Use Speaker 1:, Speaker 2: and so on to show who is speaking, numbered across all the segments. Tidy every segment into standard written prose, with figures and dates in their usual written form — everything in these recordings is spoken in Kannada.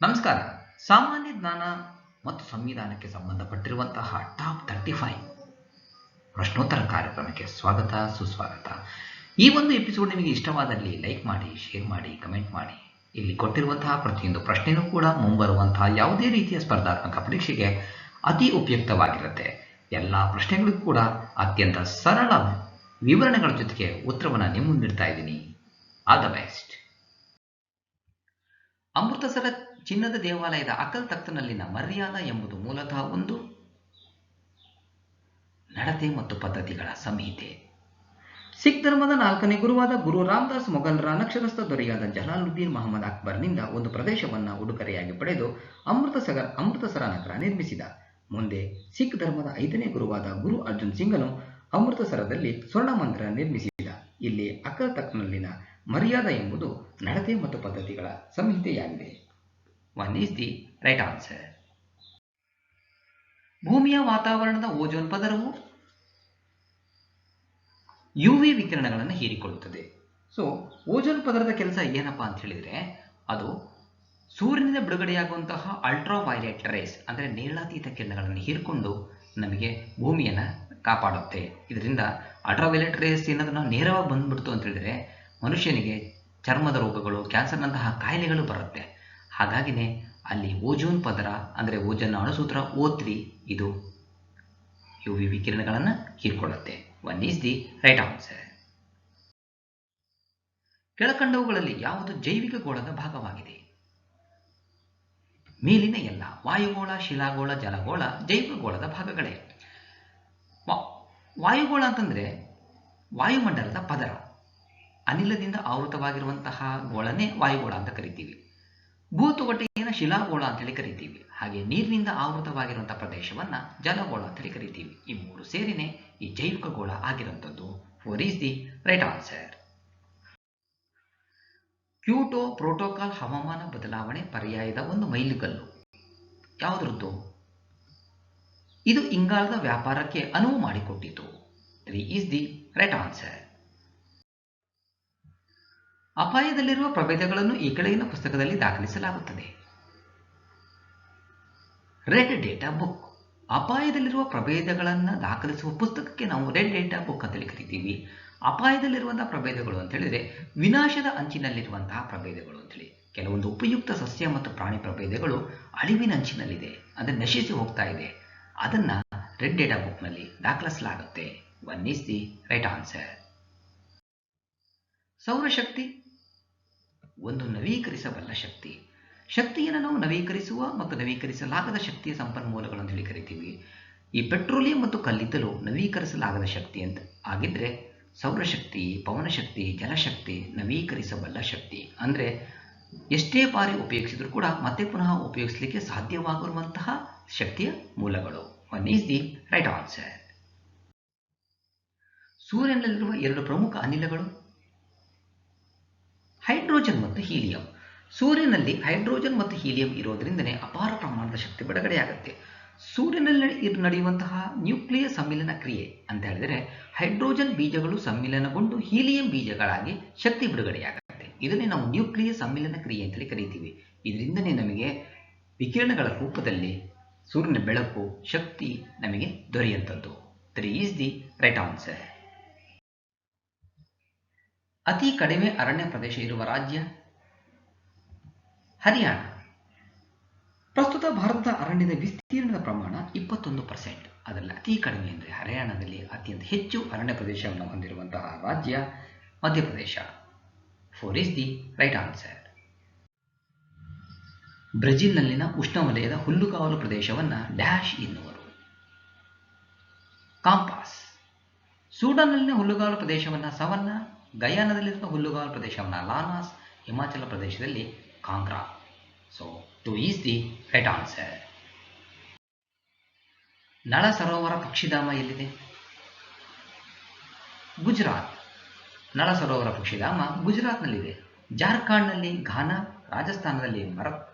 Speaker 1: ನಮಸ್ಕಾರ. ಸಾಮಾನ್ಯ ಜ್ಞಾನ ಮತ್ತು ಸಂವಿಧಾನಕ್ಕೆ ಸಂಬಂಧಪಟ್ಟಿರುವಂತಹ ಟಾಪ್ 35 ಪ್ರಶ್ನೋತ್ತರ ಕಾರ್ಯಕ್ರಮಕ್ಕೆ ಸ್ವಾಗತ, ಸುಸ್ವಾಗತ. ಈ ಒಂದು ಎಪಿಸೋಡ್ ನಿಮಗೆ ಇಷ್ಟವಾದಲ್ಲಿ ಲೈಕ್ ಮಾಡಿ, ಶೇರ್ ಮಾಡಿ, ಕಮೆಂಟ್ ಮಾಡಿ. ಇಲ್ಲಿ ಕೊಟ್ಟಿರುವಂತಹ ಪ್ರತಿಯೊಂದು ಪ್ರಶ್ನೆಯೂ ಕೂಡ ಮುಂಬರುವಂತಹ ಯಾವುದೇ ರೀತಿಯ ಸ್ಪರ್ಧಾತ್ಮಕ ಪರೀಕ್ಷೆಗೆ ಅತಿ ಉಪಯುಕ್ತವಾಗಿರುತ್ತೆ. ಎಲ್ಲ ಪ್ರಶ್ನೆಗಳಿಗೂ ಕೂಡ ಅತ್ಯಂತ ಸರಳ ವಿವರಣೆಗಳ ಜೊತೆಗೆ ಉತ್ತರವನ್ನು ನಿಮ್ಮ ಮುಂದೆ ನೀಡ್ತಾ ಇದ್ದೀನಿ. All the best. ಅಮೃತಸರ ಚಿನ್ನದ ದೇವಾಲಯದ ಅಕಲ್ ತಖ್ತ್ನಲ್ಲಿನ ಮರ್ಯಾದ ಎಂಬುದು ಮೂಲತಃ ಒಂದು ನಡತೆ ಮತ್ತು ಪದ್ಧತಿಗಳ ಸಂಹಿತೆ. ಸಿಖ್ ಧರ್ಮದ 4ನೇ ಗುರುವಾದ ಗುರು ರಾಮದಾಸ್ ಮೊಘಲರ ಅನಕ್ಷರಸ್ಥ ದೊರೆಯಾದ ಜಲಾಲುದ್ದೀನ್ ಮಹಮ್ಮದ್ ಅಕ್ಬರ್ನಿಂದ ಒಂದು ಪ್ರದೇಶವನ್ನು ಉಡುಗೊರೆಯಾಗಿ ಪಡೆದು ಅಮೃತಸರ ನಗರ ನಿರ್ಮಿಸಿದ. ಮುಂದೆ ಸಿಖ್ ಧರ್ಮದ 5ನೇ ಗುರುವಾದ ಗುರು ಅರ್ಜುನ್ ಸಿಂಗನು ಅಮೃತಸರದಲ್ಲಿ ಸ್ವರ್ಣ ಮಂದಿರ ನಿರ್ಮಿಸಿದ. ಇಲ್ಲಿ ಅಕಲ್ ತಖ್ತ್ನಲ್ಲಿನ ಮರ್ಯಾದ ಎಂಬುದು ನಡತೆ ಮತ್ತು ಪದ್ಧತಿಗಳ ಸಂಹಿತೆಯಾಗಿದೆ. 1 is the right answer. ಭೂಮಿಯ ವಾತಾವರಣದ ಓಜೋನ್ ಪದರವು UV ವಿಕಿರಣಗಳನ್ನು ಹೀರಿಕೊಳ್ಳುತ್ತದೆ. ಸೊ ಓಜೋನ್ ಪದರದ ಕೆಲಸ ಏನಪ್ಪಾ ಅಂತ ಹೇಳಿದ್ರೆ, ಅದು ಸೂರ್ಯನಿಂದ ಬಿಡುಗಡೆಯಾಗುವಂತಹ ಅಲ್ಟ್ರಾ ವೈಲೆಟ್ ರೇಸ್ ಅಂದರೆ ನೇರಳಾತೀತ ಕಿರಣಗಳನ್ನು ಹೀರಿಕೊಂಡು ನಮಗೆ ಭೂಮಿಯನ್ನು ಕಾಪಾಡುತ್ತೆ. ಇದರಿಂದ ಅಲ್ಟ್ರಾ ವೈಲೆಟ್ ರೇಸ್ ಏನಾದರೂ ನೇರವಾಗಿ ಬಂದ್ಬಿಡ್ತು ಅಂತ ಹೇಳಿದ್ರೆ ಮನುಷ್ಯನಿಗೆ ಚರ್ಮದ ರೋಗಗಳು, ಕ್ಯಾನ್ಸರ್ನಂತಹ ಕಾಯಿಲೆಗಳು ಬರುತ್ತೆ. ಹಾಗಾಗಿನೇ ಅಲ್ಲಿ ಓಜೋನ್ ಪದರ ಅಂದರೆ ಓಜೋನ್ ಅಣುಸೂತ್ರ O3 ಇದು UV ವಿಕಿರಣಗಳನ್ನು ಹೀರಿಕೊಳ್ಳುತ್ತೆ. 1 is the right answer. ಕೆಳಕಂಡವುಗಳಲ್ಲಿ ಯಾವುದು ಜೈವಿಕ ಗೋಳದ ಭಾಗವಾಗಿದೆ? ಮೇಲಿನ ಎಲ್ಲ ವಾಯುಗೋಳ, ಶಿಲಾಗೋಳ, ಜಲಗೋಳ ಜೈವಿಕ ಗೋಳದ ಭಾಗಗಳೇ. ವಾಯುಗೋಳ ಅಂತಂದ್ರೆ ವಾಯುಮಂಡಲದ ಪದರ, ಅನಿಲದಿಂದ ಆವೃತವಾಗಿರುವಂತಹ ಗೋಳನೇ ವಾಯುಗೋಳ ಅಂತ ಕರಿತೀವಿ. ಭೂತೊಗಟೆಯನ್ನು ಶಿಲಾಗೋಳ ಅಂತೇಳಿ ಕರಿತೀವಿ. ಹಾಗೆ ನೀರಿನಿಂದ ಆವೃತವಾಗಿರುವಂತಹ ಪ್ರದೇಶವನ್ನ ಜಲಗೋಳ ಅಂತೇಳಿ ಕರಿತೀವಿ. ಈ ಮೂರು ಸೇರಿನೇ ಈ ಜೈವಿಕ ಗೋಳ ಆಗಿರುವಂಥದ್ದು. 4 is the right answer. Kyoto protocol ಹವಾಮಾನ ಬದಲಾವಣೆ ಪರ್ಯಾಯದ ಒಂದು ಮೈಲಿಗಲ್ಲು. ಯಾವುದರದ್ದು? ಇದು ಇಂಗಾಲದ ವ್ಯಾಪಾರಕ್ಕೆ ಅನುವು ಮಾಡಿಕೊಟ್ಟಿತು. 3 is the right answer. ಅಪಾಯದಲ್ಲಿರುವ ಪ್ರಭೇದಗಳನ್ನು ಈ ಕೆಳಗಿನ ಪುಸ್ತಕದಲ್ಲಿ ದಾಖಲಿಸಲಾಗುತ್ತದೆ. Red data book. ಅಪಾಯದಲ್ಲಿರುವ ಪ್ರಭೇದಗಳನ್ನು ದಾಖಲಿಸುವ ಪುಸ್ತಕಕ್ಕೆ ನಾವು ರೆಡ್ ಡೇಟಾ ಬುಕ್ ಅಂತೇಳಿ ಕರಿತೀವಿ. ಅಪಾಯದಲ್ಲಿರುವಂತಹ ಪ್ರಭೇದಗಳು ಅಂತ ಹೇಳಿದ್ರೆ ವಿನಾಶದ ಅಂಚಿನಲ್ಲಿರುವಂತಹ ಪ್ರಭೇದಗಳು ಅಂತೇಳಿ. ಕೆಲವೊಂದು ಉಪಯುಕ್ತ ಸಸ್ಯ ಮತ್ತು ಪ್ರಾಣಿ ಪ್ರಭೇದಗಳು ಅಳಿವಿನ ಅಂಚಿನಲ್ಲಿದೆ, ಅಂದರೆ ನಶಿಸಿ ಹೋಗ್ತಾ ಇದೆ. ಅದನ್ನ ರೆಡ್ ಡೇಟಾ ಬುಕ್ನಲ್ಲಿ ದಾಖಲಿಸಲಾಗುತ್ತೆ. 1 is the right answer. ಸೌರಶಕ್ತಿ ಒಂದು ನವೀಕರಿಸಬಲ್ಲ ಶಕ್ತಿ. ಶಕ್ತಿಯನ್ನು ನಾವು ನವೀಕರಿಸುವ ಮತ್ತು ನವೀಕರಿಸಲಾಗದ ಶಕ್ತಿಯ ಸಂಪನ್ಮೂಲಗಳು ಅಂತ ಹೇಳಿ ಕರಿತೀವಿ. ಈ ಪೆಟ್ರೋಲಿಯಂ ಮತ್ತು ಕಲ್ಲಿದ್ದಲು ನವೀಕರಿಸಲಾಗದ ಶಕ್ತಿ ಅಂತ ಆಗಿದ್ರೆ, ಸೌರಶಕ್ತಿ, ಪವನಶಕ್ತಿ, ಜಲಶಕ್ತಿ ನವೀಕರಿಸಬಲ್ಲ ಶಕ್ತಿ. ಅಂದರೆ ಎಷ್ಟೇ ಬಾರಿ ಉಪಯೋಗಿಸಿದ್ರು ಕೂಡ ಮತ್ತೆ ಪುನಃ ಉಪಯೋಗಿಸಲಿಕ್ಕೆ ಸಾಧ್ಯವಾಗಿರುವಂತಹ ಶಕ್ತಿಯ ಮೂಲಗಳು. 1 is the right answer. ಸೂರ್ಯನಲ್ಲಿರುವ 2 ಪ್ರಮುಖ ಅನಿಲಗಳು ಹೈಡ್ರೋಜನ್ ಮತ್ತು ಹೀಲಿಯಂ. ಸೂರ್ಯನಲ್ಲಿ ಹೈಡ್ರೋಜನ್ ಮತ್ತು ಹೀಲಿಯಂ ಇರೋದ್ರಿಂದನೇ ಅಪಾರ ಪ್ರಮಾಣದ ಶಕ್ತಿ ಬಿಡುಗಡೆಯಾಗುತ್ತೆ. ಸೂರ್ಯನಲ್ಲಿ ನಡೆಯುವಂತಹ ನ್ಯೂಕ್ಲಿಯ ಸಮ್ಮಿಲನ ಕ್ರಿಯೆ ಅಂತ ಹೇಳಿದರೆ ಹೈಡ್ರೋಜನ್ ಬೀಜಗಳು ಸಮ್ಮಿಲನಗೊಂಡು ಹೀಲಿಯಂ ಬೀಜಗಳಾಗಿ ಶಕ್ತಿ ಬಿಡುಗಡೆಯಾಗುತ್ತೆ. ಇದನ್ನೇ ನಾವು ನ್ಯೂಕ್ಲಿಯ ಸಮ್ಮಿಲನ ಕ್ರಿಯೆ ಅಂತೇಳಿ ಕರೀತೀವಿ. ಇದರಿಂದನೇ ನಮಗೆ ವಿಕಿರಣಗಳ ರೂಪದಲ್ಲಿ ಸೂರ್ಯನ ಬೆಳಕು, ಶಕ್ತಿ ನಮಗೆ ದೊರೆಯುವಂಥದ್ದು. 3 is the right answer. ಅತಿ ಕಡಿಮೆ ಅರಣ್ಯ ಪ್ರದೇಶ ಇರುವ ರಾಜ್ಯ ಹರಿಯಾಣ. ಪ್ರಸ್ತುತ ಭಾರತದ ಅರಣ್ಯದ ವಿಸ್ತೀರ್ಣದ ಪ್ರಮಾಣ 21%. ಅದರಲ್ಲಿ ಅತಿ ಕಡಿಮೆ ಅಂದರೆ ಹರಿಯಾಣದಲ್ಲಿ ಅತ್ಯಂತ ಹೆಚ್ಚು ಅರಣ್ಯ ಪ್ರದೇಶವನ್ನು ಹೊಂದಿರುವಂತಹ ರಾಜ್ಯ Madhya Pradesh. 4 is the right answer. ಬ್ರೆಜಿಲ್ನಲ್ಲಿನ ಉಷ್ಣವಲಯದ ಹುಲ್ಲುಗಾವಲು ಪ್ರದೇಶವನ್ನು ಡ್ಯಾಶ್ ಎನ್ನುವರು. ಕಾಂಪಾಸ್. ಸೂಡಾನ್ನಲ್ಲಿನ ಹುಲ್ಲುಗಾವಲು ಪ್ರದೇಶವನ್ನು ಸವನ್ನಾ, ಗಯಾನದಲ್ಲಿರುವ ಹುಲ್ಲುಗಾವಲು ಪ್ರದೇಶವನ್ನು ಲಾನಾಸ್, ಹಿಮಾಚಲ ಪ್ರದೇಶದಲ್ಲಿ Kangra. So 2 is the right answer. ನಳ ಸರೋವರ ಪಕ್ಷಿಧಾಮ ಎಲ್ಲಿದೆ? ಗುಜರಾತ್. ನಳ ಸರೋವರ ಪಕ್ಷಿಧಾಮ ಗುಜರಾತ್ನಲ್ಲಿದೆ. ಜಾರ್ಖಂಡ್ನಲ್ಲಿ ಘಾನಾ, ರಾಜಸ್ಥಾನದಲ್ಲಿ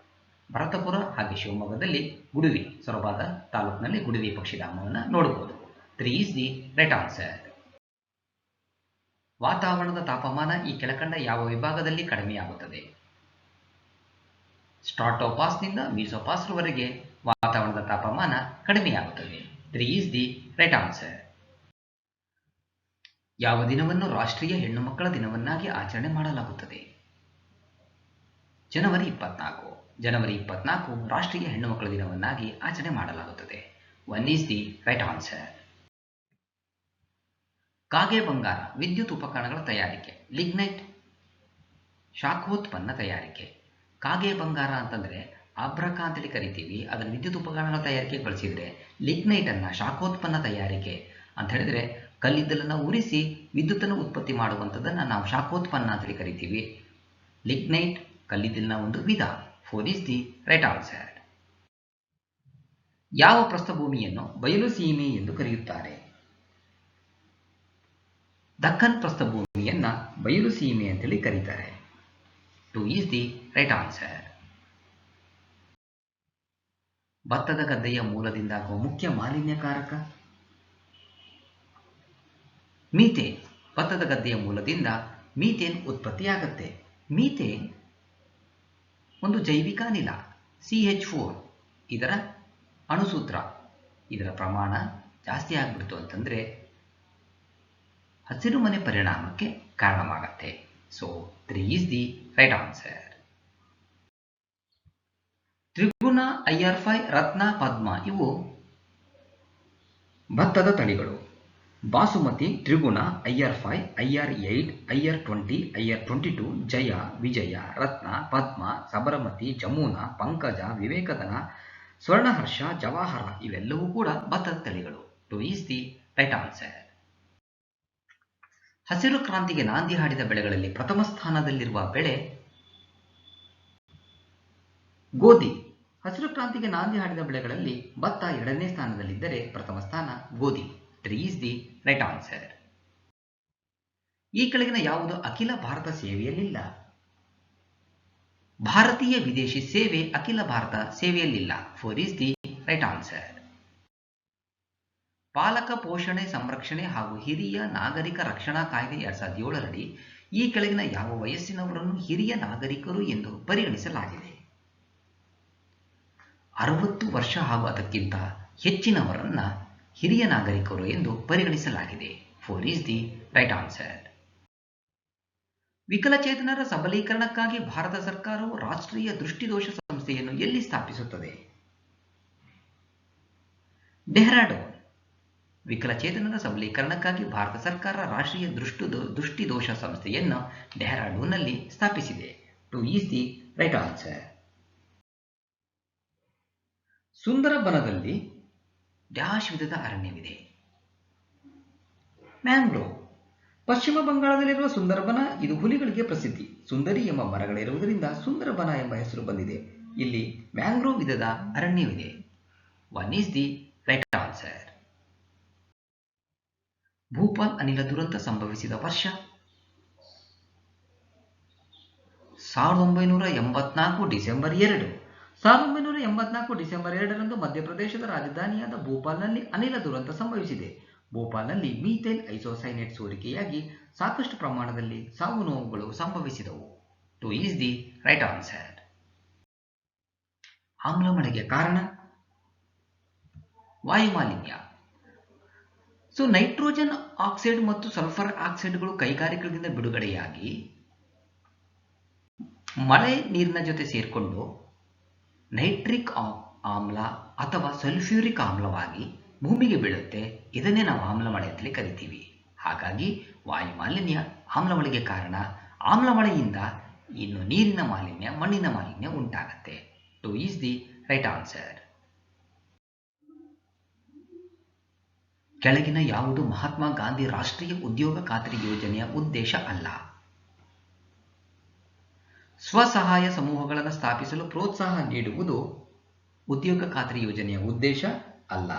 Speaker 1: ಭರತಪುರ ಹಾಗೆ ಶಿವಮೊಗ್ಗದಲ್ಲಿ ಗುಡುವಿ, ಸೊರಬಾದ ತಾಲೂಕಿನಲ್ಲಿ ಗುಡುವಿ ಪಕ್ಷಿಧಾಮವನ್ನು ನೋಡಬಹುದು. 3 is the right answer. ವಾತಾವರಣದ ತಾಪಮಾನ ಈ ಕೆಳಕಂಡ ಯಾವ ವಿಭಾಗದಲ್ಲಿ ಕಡಿಮೆಯಾಗುತ್ತದೆ? ಸ್ಟ್ರಾಟೋಪಾಸ್ನಿಂದ ಮೀಸೋಪಾಸ್ವರೆಗೆ ವಾತಾವರಣದ ತಾಪಮಾನ ಕಡಿಮೆಯಾಗುತ್ತದೆ. 3 ಈಸ್ ದಿ ರೈಟ್ ಆನ್ಸರ್. ಯಾವ ದಿನವನ್ನು ರಾಷ್ಟ್ರೀಯ ಹೆಣ್ಣು ಮಕ್ಕಳ ದಿನವನ್ನಾಗಿ ಆಚರಣೆ ಮಾಡಲಾಗುತ್ತದೆ? ಜನವರಿ 24. ಜನವರಿ 24 ರಾಷ್ಟ್ರೀಯ ಹೆಣ್ಣು ಮಕ್ಕಳ ದಿನವನ್ನಾಗಿ ಆಚರಣೆ ಮಾಡಲಾಗುತ್ತದೆ. 1 ಈಸ್ ದಿ ರೈಟ್ ಆನ್ಸರ್. ಕಾಗೆ ಬಂಗಾರ ವಿದ್ಯುತ್ ಉಪಕರಣಗಳ ತಯಾರಿಕೆ. ಲಿಗ್ನೈಟ್ ಶಾಖೋತ್ಪನ್ನ ತಯಾರಿಕೆ. ಕಾಗೆ ಬಂಗಾರ ಅಂತಂದ್ರೆ ಅಬ್ರಕ ಅಂತೇಳಿ ಕರಿತೀವಿ. ಅದನ್ನು ವಿದ್ಯುತ್ ಉಪಕರಣಗಳ ತಯಾರಿಕೆಗೆ ಬಳಸಿದ್ರೆ ಲಿಗ್ನೈಟ್ ಅನ್ನ ಶಾಖೋತ್ಪನ್ನ ತಯಾರಿಕೆ ಅಂತ ಹೇಳಿದ್ರೆ ಕಲ್ಲಿದ್ದಲನ್ನು ಉರಿಸಿ ವಿದ್ಯುತ್ತನ್ನು ಉತ್ಪತ್ತಿ ಮಾಡುವಂಥದ್ದನ್ನು ನಾವು ಶಾಖೋತ್ಪನ್ನ ಅಂತೇಳಿ ಕರಿತೀವಿ. ಲಿಗ್ನೈಟ್ ಕಲ್ಲಿದ್ದಲಿನ ಒಂದು ವಿಧ. 4 ಈಸ್ ದಿ ರೈಟ್ ಆನ್ಸರ್. ಯಾವ ಪ್ರಸ್ಥಭೂಮಿಯನ್ನು ಬಯಲು ಸೀಮೆ ಎಂದು ಕರೆಯುತ್ತಾರೆ? ದಕ್ಕನ್ ಪ್ರಸ್ಥಭೂಮಿಯನ್ನ ಬಯಲು ಸೀಮೆ ಅಂತೇಳಿ ಕರೀತಾರೆ. 2 ಈಸ್ ದಿ ರೈಟ್ ಆನ್ಸರ್. ಭತ್ತದ ಗದ್ದೆಯ ಮೂಲದಿಂದಾಗುವ ಮುಖ್ಯ ಮಾಲಿನ್ಯಕಾರಕ? ಮೀಥೇನ್. ಭತ್ತದ ಗದ್ದೆಯ ಮೂಲದಿಂದ ಮೀಥೇನ್ ಉತ್ಪತ್ತಿಯಾಗುತ್ತೆ. ಮೀಥೇನ್ ಒಂದು ಜೈವಿಕ ಅನಿಲ. CH4 ಇದರ ಅಣುಸೂತ್ರ. ಇದರ ಪ್ರಮಾಣ ಜಾಸ್ತಿ ಆಗ್ಬಿಡ್ತು ಅಂತಂದ್ರೆ ಹಸಿರುಮನೆ ಪರಿಣಾಮಕ್ಕೆ ಕಾರಣವಾಗತ್ತೆ. So 3 is the right answer. ತ್ರಿಗುಣ, IR5, ರತ್ನ, ಪದ್ಮ ಇವು ಭತ್ತದ ತಳಿಗಳು. Basmati, ತ್ರಿಗುಣ, IR5, IR8, IR20, IR22, ಜಯ, ವಿಜಯ, ರತ್ನ, ಪದ್ಮ, ಸಬರಮತಿ, ಜಮುನಾ, ಪಂಕಜ, ವಿವೇಕಧನ, ಸ್ವರ್ಣಹರ್ಷ, ಜವಾಹರ ಇವೆಲ್ಲವೂ ಕೂಡ ಭತ್ತದ ತಳಿಗಳು. 2 ಈಸ್ ದಿ ರೈಟ್ ಆನ್ಸರ್. ಹಸಿರು ಕ್ರಾಂತಿಗೆ ನಾಂದಿ ಹಾಡಿದ ಬೆಳೆಗಳಲ್ಲಿ ಪ್ರಥಮ ಸ್ಥಾನದಲ್ಲಿರುವ ಬೆಳೆ ಗೋಧಿ. ಹಸಿರು ಕ್ರಾಂತಿಗೆ ನಾಂದಿ ಹಾಡಿದ ಬೆಳೆಗಳಲ್ಲಿ ಭತ್ತ 2ನೇ ಸ್ಥಾನದಲ್ಲಿದ್ದರೆ ಪ್ರಥಮ ಸ್ಥಾನ ಗೋಧಿ. 3 ಈಸ್ ದಿ ರೈಟ್ ಆನ್ಸರ್. ಈ ಕೆಳಗಿನ ಯಾವುದು ಅಖಿಲ ಭಾರತ ಸೇವೆಯಲ್ಲಿಲ್ಲ? ಭಾರತೀಯ ವಿದೇಶಿ ಸೇವೆ ಅಖಿಲ ಭಾರತ ಸೇವೆಯಲ್ಲಿಲ್ಲ. 4 ಈಸ್ ದಿ ರೈಟ್ ಆನ್ಸರ್. ಪಾಲಕ ಪೋಷಣೆ ಸಂರಕ್ಷಣೆ ಹಾಗೂ ಹಿರಿಯ ನಾಗರಿಕ ರಕ್ಷಣಾ ಕಾಯ್ದೆ 2007 ರಡಿ ಈ ಕೆಳಗಿನ ಯಾವ ವಯಸ್ಸಿನವರನ್ನು ಹಿರಿಯ ನಾಗರಿಕರು ಎಂದು ಪರಿಗಣಿಸಲಾಗಿದೆ? 60 ವರ್ಷ ಹಾಗೂ ಅದಕ್ಕಿಂತ ಹೆಚ್ಚಿನವರನ್ನ ಹಿರಿಯ ನಾಗರಿಕರು ಎಂದು ಪರಿಗಣಿಸಲಾಗಿದೆ. 4 ಈಸ್ ದಿ ರೈಟ್ ಆನ್ಸರ್. ವಿಕಲಚೇತನರ ಸಬಲೀಕರಣಕ್ಕಾಗಿ ಭಾರತ ಸರ್ಕಾರವು ರಾಷ್ಟ್ರೀಯ ದೃಷ್ಟಿದೋಷ ಸಂಸ್ಥೆಯನ್ನು ಎಲ್ಲಿ ಸ್ಥಾಪಿಸುತ್ತದೆ? ಡೆಹ್ರಾಡೂನ್. ವಿಕಲಚೇತನರ ಸಬಲೀಕರಣಕ್ಕಾಗಿ ಭಾರತ ಸರ್ಕಾರ ರಾಷ್ಟ್ರೀಯ ದೃಷ್ಟಿದೋಷ ಸಂಸ್ಥೆಯನ್ನು ಡೆಹ್ರಾಡೂನ್ನಲ್ಲಿ ಸ್ಥಾಪಿಸಿದೆ. 2 ಈಸ್ ದಿ ರೈಟ್ ಆನ್ಸರ್. ಸುಂದರಬನದಲ್ಲಿ ಡ್ಯಾಶ್ ವಿಧದ ಅರಣ್ಯವಿದೆ? ಮ್ಯಾಂಗ್ರೋವ್. ಪಶ್ಚಿಮ ಬಂಗಾಳದಲ್ಲಿರುವ ಸುಂದರಬನ ಇದು ಹುಲಿಗಳಿಗೆ ಪ್ರಸಿದ್ಧಿ. ಸುಂದರಿ ಎಂಬ ಮರಗಳಿರುವುದರಿಂದ ಸುಂದರಬನ ಎಂಬ ಹೆಸರು ಬಂದಿದೆ. ಇಲ್ಲಿ ಮ್ಯಾಂಗ್ರೋವ್ ವಿಧದ ಅರಣ್ಯವಿದೆ. 1 is the right answer. Bhopal ಅನಿಲ ದುರಂತ ಸಂಭವಿಸಿದ ವರ್ಷ? 1984 ಡಿಸೆಂಬರ್ 2. 1984 ಡಿಸೆಂಬರ್ 2ರಂದು ಮಧ್ಯಪ್ರದೇಶದ ರಾಜಧಾನಿಯಾದ ಭೂಪಾಲ್ನಲ್ಲಿ ಅನಿಲ ದುರಂತ ಸಂಭವಿಸಿದೆ. ಭೂಪಾಲ್ನಲ್ಲಿ ಮೀಥೈಲ್ ಐಸೋಸೈನೇಟ್ ಸೋರಿಕೆಯಾಗಿ ಸಾಕಷ್ಟು ಪ್ರಮಾಣದಲ್ಲಿ ಸಾವು ನೋವುಗಳು ಸಂಭವಿಸಿದವು. 2 ಈಸ್ ದಿ ರೈಟ್ ಆನ್ಸರ್. ಆಮ್ಲಮಳೆಗೆ ಕಾರಣ? ವಾಯುಮಾಲಿನ್ಯ. ಸೊ ನೈಟ್ರೋಜನ್ ಆಕ್ಸೈಡ್ ಮತ್ತು ಸಲ್ಫರ್ ಆಕ್ಸೈಡ್ಗಳು ಕೈಗಾರಿಕೆಗಳಿಂದ ಬಿಡುಗಡೆಯಾಗಿ ಮಳೆ ನೀರಿನ ಜೊತೆ ಸೇರಿಕೊಂಡು ನೈಟ್ರಿಕ್ ಆಮ್ಲ ಅಥವಾ ಸಲ್ಫ್ಯೂರಿಕ್ ಆಮ್ಲವಾಗಿ ಭೂಮಿಗೆ ಬೀಳುತ್ತೆ. ಇದನ್ನೇ ನಾವು ಆಮ್ಲಮಳೆ ಅಂತಲೇ ಕರಿತೀವಿ. ಹಾಗಾಗಿ ವಾಯುಮಾಲಿನ್ಯ ಆಮ್ಲಮಳೆಗೆ ಕಾರಣ. ಆಮ್ಲಮಳೆಯಿಂದ ಇನ್ನು ನೀರಿನ ಮಾಲಿನ್ಯ, ಮಣ್ಣಿನ ಮಾಲಿನ್ಯ ಉಂಟಾಗತ್ತೆ. 2 ಈಸ್ ದಿ ರೈಟ್ ಆನ್ಸರ್. ಕೆಳಗಿನ ಯಾವುದು ಮಹಾತ್ಮ ಗಾಂಧಿ ರಾಷ್ಟ್ರೀಯ ಉದ್ಯೋಗ ಖಾತ್ರಿ ಯೋಜನೆಯ ಉದ್ದೇಶ ಅಲ್ಲ? ಸ್ವಸಹಾಯ ಸಮೂಹಗಳನ್ನು ಸ್ಥಾಪಿಸಲು ಪ್ರೋತ್ಸಾಹ ನೀಡುವುದು ಉದ್ಯೋಗ ಖಾತ್ರಿ ಯೋಜನೆಯ ಉದ್ದೇಶ ಅಲ್ಲ.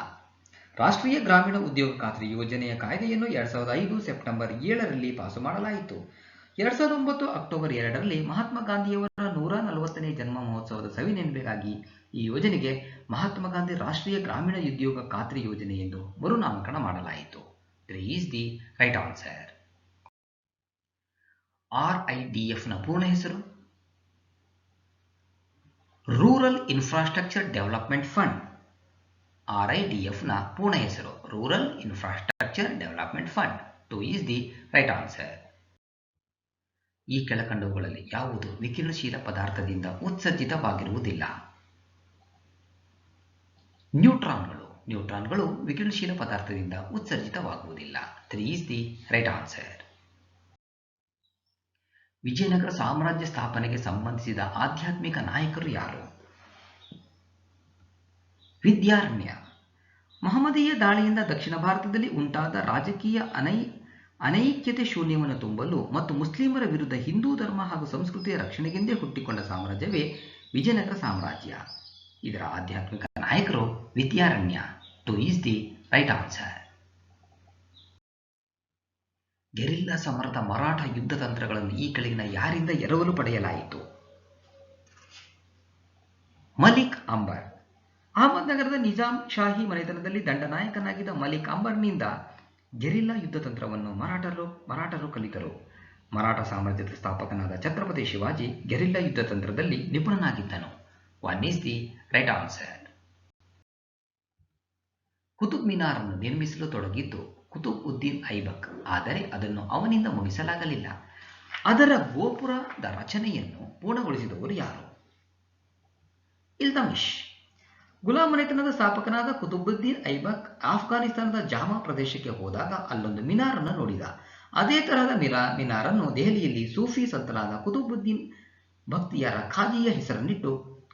Speaker 1: ರಾಷ್ಟ್ರೀಯ ಗ್ರಾಮೀಣ ಉದ್ಯೋಗ ಖಾತ್ರಿ ಯೋಜನೆಯ ಕಾಯ್ದೆಯನ್ನು 2005 ಸೆಪ್ಟೆಂಬರ್ 7ರಲ್ಲಿ ಪಾಸು ಮಾಡಲಾಯಿತು. 2009 ಅಕ್ಟೋಬರ್ 2ರಲ್ಲಿ ಮಹಾತ್ಮ ಗಾಂಧಿಯವರ 140ನೇ ಜನ್ಮ ಮಹೋತ್ಸವದ ಸವಿನೆನಪಿಗಾಗಿ ಈ ಯೋಜನೆಗೆ ಮಹಾತ್ಮ ಗಾಂಧಿ ರಾಷ್ಟ್ರೀಯ ಗ್ರಾಮೀಣ ಉದ್ಯೋಗ ಖಾತ್ರಿ ಯೋಜನೆ ಎಂದು ಮರುನಾಮಕರಣ ಮಾಡಲಾಯಿತು. 3 is the right answer. RIDF ನ ಪೂರ್ಣ ಹೆಸರು? Rural infrastructure development fund, RIDF ನ ಪೂರ್ಣ ಹೆಸರು rural infrastructure development fund. 2 is the right answer. ಈ ಕೆಳಕಂಡವುಗಳಲ್ಲಿ ಯಾವುದು ವಿಕಿರಣಶೀಲ ಪದಾರ್ಥದಿಂದ ಉತ್ಸರ್ಜಿತವಾಗಿರುವುದಿಲ್ಲ? ನ್ಯೂಟ್ರಾನ್ಗಳು ವಿಕಿರಣಶೀಲ ಪದಾರ್ಥದಿಂದ ಉತ್ಸರ್ಜಿತವಾಗುವುದಿಲ್ಲ. 3 is the right answer. Vijayanagara ಸಾಮ್ರಾಜ್ಯ ಸ್ಥಾಪನೆಗೆ ಸಂಬಂಧಿಸಿದ ಆಧ್ಯಾತ್ಮಿಕ ನಾಯಕರು ಯಾರು? ವಿದ್ಯಾರಣ್ಯ. ಮಹಮ್ಮದೀಯ ದಾಳಿಯಿಂದ ದಕ್ಷಿಣ ಭಾರತದಲ್ಲಿ ಉಂಟಾದ ರಾಜಕೀಯ ಅನೈಕ್ಯತೆ ಶೂನ್ಯವನ್ನು ತುಂಬಲು ಮತ್ತು ಮುಸ್ಲಿಮರ ವಿರುದ್ಧ ಹಿಂದೂ ಧರ್ಮ ಹಾಗೂ ಸಂಸ್ಕೃತಿಯ ರಕ್ಷಣೆಗೆಂದೇ ಹುಟ್ಟಿಕೊಂಡ ಸಾಮ್ರಾಜ್ಯವೇ ವಿಜಯನಗರ ಸಾಮ್ರಾಜ್ಯ. ಇದರ ಆಧ್ಯಾತ್ಮಿಕ ನಾಯಕರು Vidyaranya. 2 is the right answer. Guerrilla ಸಮರದ ಮರಾಠ ಯುದ್ಧ ತಂತ್ರಗಳನ್ನು ಈ ಕೆಳಗಿನ ಯಾರಿಂದ ಎರವಲು ಪಡೆಯಲಾಯಿತು? ಮಲಿಕ್ ಅಂಬರ್. ಅಹಮದ್ನಗರದ ನಿಜಾಂ ಶಾಹಿ ಮನೆತನದಲ್ಲಿ ದಂಡನಾಯಕನಾಗಿದ್ದ ಮಲಿಕ್ ಅಂಬರ್ನಿಂದ ಗೆರಿಲ್ಲಾ ಯುದ್ಧ ತಂತ್ರವನ್ನು ಮರಾಠರು ಕಲಿತರು. ಮರಾಠ ಸಾಮ್ರಾಜ್ಯದ ಸ್ಥಾಪಕನಾದ ಛತ್ರಪತಿ ಶಿವಾಜಿ ಗೆರಿಲ್ಲಾ ಯುದ್ಧ ತಂತ್ರದಲ್ಲಿ ನಿಪುಣನಾಗಿದ್ದನು. 1 is the right answer. Qutub ಮಿನಾರನ್ನು ನಿರ್ಮಿಸಲು ತೊಡಗಿದ್ದು ಕುತುಬ್ ಉದ್ದೀನ್ ಐಬಕ್, ಆದರೆ ಅದನ್ನು ಅವನಿಂದ ಮುಗಿಸಲಾಗಲಿಲ್ಲ. ಅದರ ಗೋಪುರದ ರಚನೆಯನ್ನು ಪೂರ್ಣಗೊಳಿಸಿದವರು ಯಾರು? ಇಲ್ತಮಿಷ್. ಗುಲಾಮ್ ಮನೆತನದ ಸ್ಥಾಪಕನಾದ ಕುತುಬುದ್ದೀನ್ ಐಬಕ್ ಆಫ್ಘಾನಿಸ್ತಾನದ ಜಾಮಾ ಪ್ರದೇಶಕ್ಕೆ ಹೋದಾಗ ಅಲ್ಲೊಂದು ಮಿನಾರನ್ನು ನೋಡಿದ. ಅದೇ ತರಹದ ಮಿನಾರನ್ನು ದೆಹಲಿಯಲ್ಲಿ ಸೂಫಿ ಸಂತನಾದ ಕುತುಬುದ್ದೀನ್ ಬಕ್ತಿಯಾರ ಖಾಜಿಯ ಹೆಸರನ್ನಿಟ್ಟು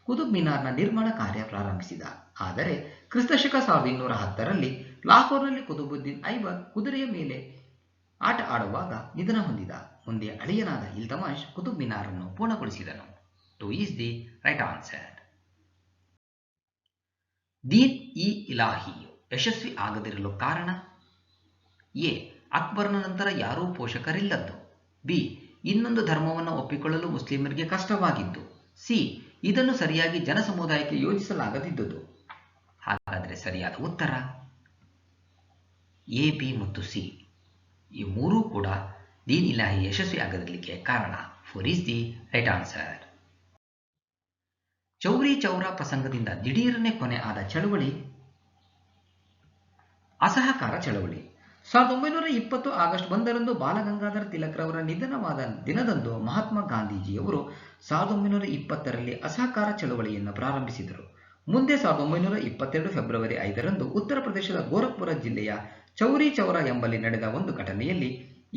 Speaker 1: ಕುತುಬ್ ಮಿನಾರ್ನ ನಿರ್ಮಾಣ ಕಾರ್ಯ ಪ್ರಾರಂಭಿಸಿದ. ಆದರೆ ಕ್ರಿಸ್ತಶಕ 1210ರಲ್ಲಿ ಲಾಹೋರ್ನಲ್ಲಿ ಕುತುಬುದ್ದೀನ್ ಐಬಕ್ ಕುದುರೆಯ ಮೇಲೆ ಆಟ ಆಡುವಾಗ ನಿಧನ ಹೊಂದಿದ. ಮುಂದೆ ಅಳಿಯನಾದ ಇಲ್ತಮಿಷ್ ಕುತುಬ್ ಮಿನಾರನ್ನು ಪೂರ್ಣಗೊಳಿಸಿದನು. 2 ಈಸ್ ದಿ ರೈಟ್ ಆನ್ಸರ್. ದೀನ್ ಇ ಇಲಾಹಿಯು ಯಶಸ್ವಿ ಆಗದಿರಲು ಕಾರಣ? ಎ. ಅಕ್ಬರ್ನ ನಂತರ ಯಾರೂ ಪೋಷಕರಿಲ್ಲದ್ದು. ಬಿ. ಇನ್ನೊಂದು ಧರ್ಮವನ್ನು ಒಪ್ಪಿಕೊಳ್ಳಲು ಮುಸ್ಲಿಮರಿಗೆ ಕಷ್ಟವಾಗಿದ್ದು. ಸಿ. ಇದನ್ನು ಸರಿಯಾಗಿ ಜನಸಮುದಾಯಕ್ಕೆ ಯೋಜಿಸಲಾಗದಿದ್ದುದು. ಹಾಗಾದರೆ ಸರಿಯಾದ ಉತ್ತರ ಎ, ಬಿ ಮತ್ತು ಸಿ. ಈ ಮೂರೂ ಕೂಡ ದೀನ್ ಇಲಾಹಿ ಯಶಸ್ವಿ ಆಗದಿರಲಿಕ್ಕೆ ಕಾರಣ. 4 ಈಸ್ ದಿ ರೈಟ್ ಆನ್ಸರ್. ಚೌರಿ ಚೌರಾ ಪ್ರಸಂಗದಿಂದ ದಿಢೀರನೆ ಕೊನೆ ಆದ ಚಳವಳಿ ಅಸಹಕಾರ ಚಳವಳಿ. 1920 ಆಗಸ್ಟ್ 1ರಂದು ಬಾಲಗಂಗಾಧರ ತಿಲಕ್ರವರ ನಿಧನವಾದ ದಿನದಂದು ಮಹಾತ್ಮ ಗಾಂಧೀಜಿಯವರು 1920ರಲ್ಲಿ ಅಸಹಕಾರ ಚಳವಳಿಯನ್ನು ಪ್ರಾರಂಭಿಸಿದರು. ಮುಂದೆ 1922 ಫೆಬ್ರವರಿ 5ರಂದು ಉತ್ತರ ಪ್ರದೇಶದ ಗೋರಖ್ಪುರ ಜಿಲ್ಲೆಯ ಚೌರಿ ಚೌರಾ ಎಂಬಲ್ಲಿ ನಡೆದ ಒಂದು ಘಟನೆಯಲ್ಲಿ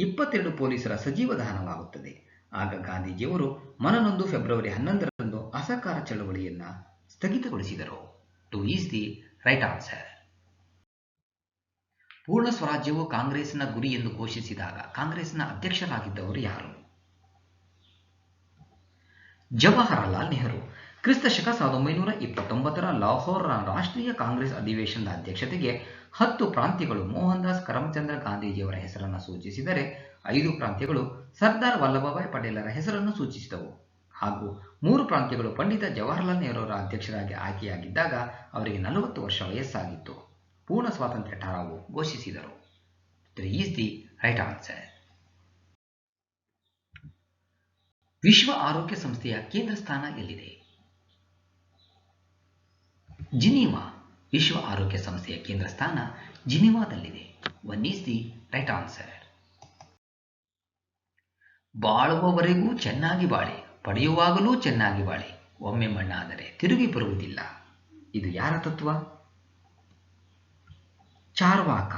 Speaker 1: 22 ಪೊಲೀಸರ ಸಜೀವ ದಹನವಾಗುತ್ತದೆ. ಆಗ ಗಾಂಧೀಜಿಯವರು ಮನನೊಂದು ಫೆಬ್ರವರಿ 11ರಂದು ಅಸಹಕಾರ ಚಳವಳಿಯನ್ನು ಸ್ಥಗಿತಗೊಳಿಸಿದರು. 2 ಈಸ್ ದಿ ರೈಟ್ ಆನ್ಸರ್. ಪೂರ್ಣ ಸ್ವರಾಜ್ಯವು ಕಾಂಗ್ರೆಸ್ನ ಗುರಿ ಎಂದು ಘೋಷಿಸಿದಾಗ ಕಾಂಗ್ರೆಸ್ನ ಅಧ್ಯಕ್ಷರಾಗಿದ್ದವರು ಯಾರು? ಜವಾಹರಲಾಲ್ ನೆಹರು. ಕ್ರಿಸ್ತಶಕ 1929ರ ಲಾಹೋರ್ನ ರಾಷ್ಟ್ರೀಯ ಕಾಂಗ್ರೆಸ್ ಅಧಿವೇಶನದ ಅಧ್ಯಕ್ಷತೆಗೆ 10 ಪ್ರಾಂತ್ಯಗಳು ಮೋಹನ್ ದಾಸ್ ಕರಮ್ಚಂದ್ರ ಗಾಂಧೀಜಿಯವರ ಹೆಸರನ್ನು ಸೂಚಿಸಿದರೆ 5 ಪ್ರಾಂತ್ಯಗಳು ಸರ್ದಾರ್ ವಲ್ಲಭಭಾಯ್ ಪಟೇಲರ ಹೆಸರನ್ನು ಸೂಚಿಸಿದವು ಹಾಗೂ 3 ಪ್ರಾಂತ್ಯಗಳು ಪಂಡಿತ ಜವಾಹರಲಾಲ್ ನೆಹರುವರ ಅಧ್ಯಕ್ಷರಾಗಿ ಆಯ್ಕೆಯಾಗಿದ್ದಾಗ ಅವರಿಗೆ 40 ವರ್ಷ ವಯಸ್ಸಾಗಿತ್ತು. ಪೂರ್ಣ ಸ್ವಾತಂತ್ರ್ಯ ಠರಾವು ಘೋಷಿಸಿದರು. 3 ಈಸ್ ದಿ ರೈಟ್ ಆನ್ಸರ್. ವಿಶ್ವ ಆರೋಗ್ಯ ಸಂಸ್ಥೆಯ ಕೇಂದ್ರ ಸ್ಥಾನ ಎಲ್ಲಿದೆ? ಜಿನೀವಾ. ವಿಶ್ವ ಆರೋಗ್ಯ ಸಂಸ್ಥೆಯ ಕೇಂದ್ರ ಸ್ಥಾನ ಜಿನೀವಾದಲ್ಲಿದೆ. 1 ಈಸ್ ದಿ ರೈಟ್ ಆನ್ಸರ್. ಬಾಳುವವರೆಗೂ ಚೆನ್ನಾಗಿ ಬಾಳಿ, ಪಡೆಯುವಾಗಲೂ ಚೆನ್ನಾಗಿ ಬಾಳಿ, ಒಮ್ಮೆ ಮಣ್ಣಾದರೆ ತಿರುಗಿ ಬರುವುದಿಲ್ಲ. ಇದು ಯಾರ ತತ್ವ? ಚಾರ್ವಾಕ.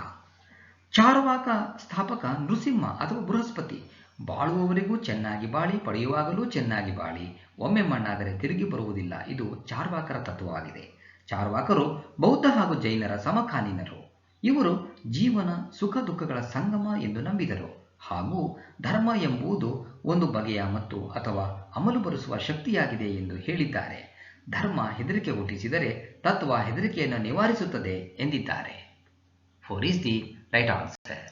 Speaker 1: ಚಾರ್ವಾಕ ಸ್ಥಾಪಕ ನೃಸಿಂಹ ಅಥವಾ ಬೃಹಸ್ಪತಿ. ಬಾಳುವವರೆಗೂ ಚೆನ್ನಾಗಿ ಬಾಳಿ, ಪಡೆಯುವಾಗಲೂ ಚೆನ್ನಾಗಿ ಬಾಳಿ, ಒಮ್ಮೆ ಮಣ್ಣಾದರೆ ತಿರುಗಿ ಬರುವುದಿಲ್ಲ. ಇದು ಚಾರ್ವಾಕರ ತತ್ವವಾಗಿದೆ. ಚಾರ್ವಾಕರು ಬೌದ್ಧ ಹಾಗೂ ಜೈನರ ಸಮಕಾಲೀನರು. ಇವರು ಜೀವನ ಸುಖ ದುಃಖಗಳ ಸಂಗಮ ಎಂದು ನಂಬಿದರು ಹಾಗೂ ಧರ್ಮ ಎಂಬುದು ಒಂದು ಬಗೆಯ ಮತ್ತು ಅಥವಾ ಅಮಲು ಬರೆಸುವ ಶಕ್ತಿಯಾಗಿದೆ ಎಂದು ಹೇಳಿದ್ದಾರೆ. ಧರ್ಮ ಹೆದರಿಕೆ ಹುಟ್ಟಿಸಿದರೆ ತತ್ವ ಹೆದರಿಕೆಯನ್ನು ನಿವಾರಿಸುತ್ತದೆ ಎಂದಿದ್ದಾರೆ. 4 ಈಸ್ ದಿ ರೈಟ್ ಆನ್ಸರ್.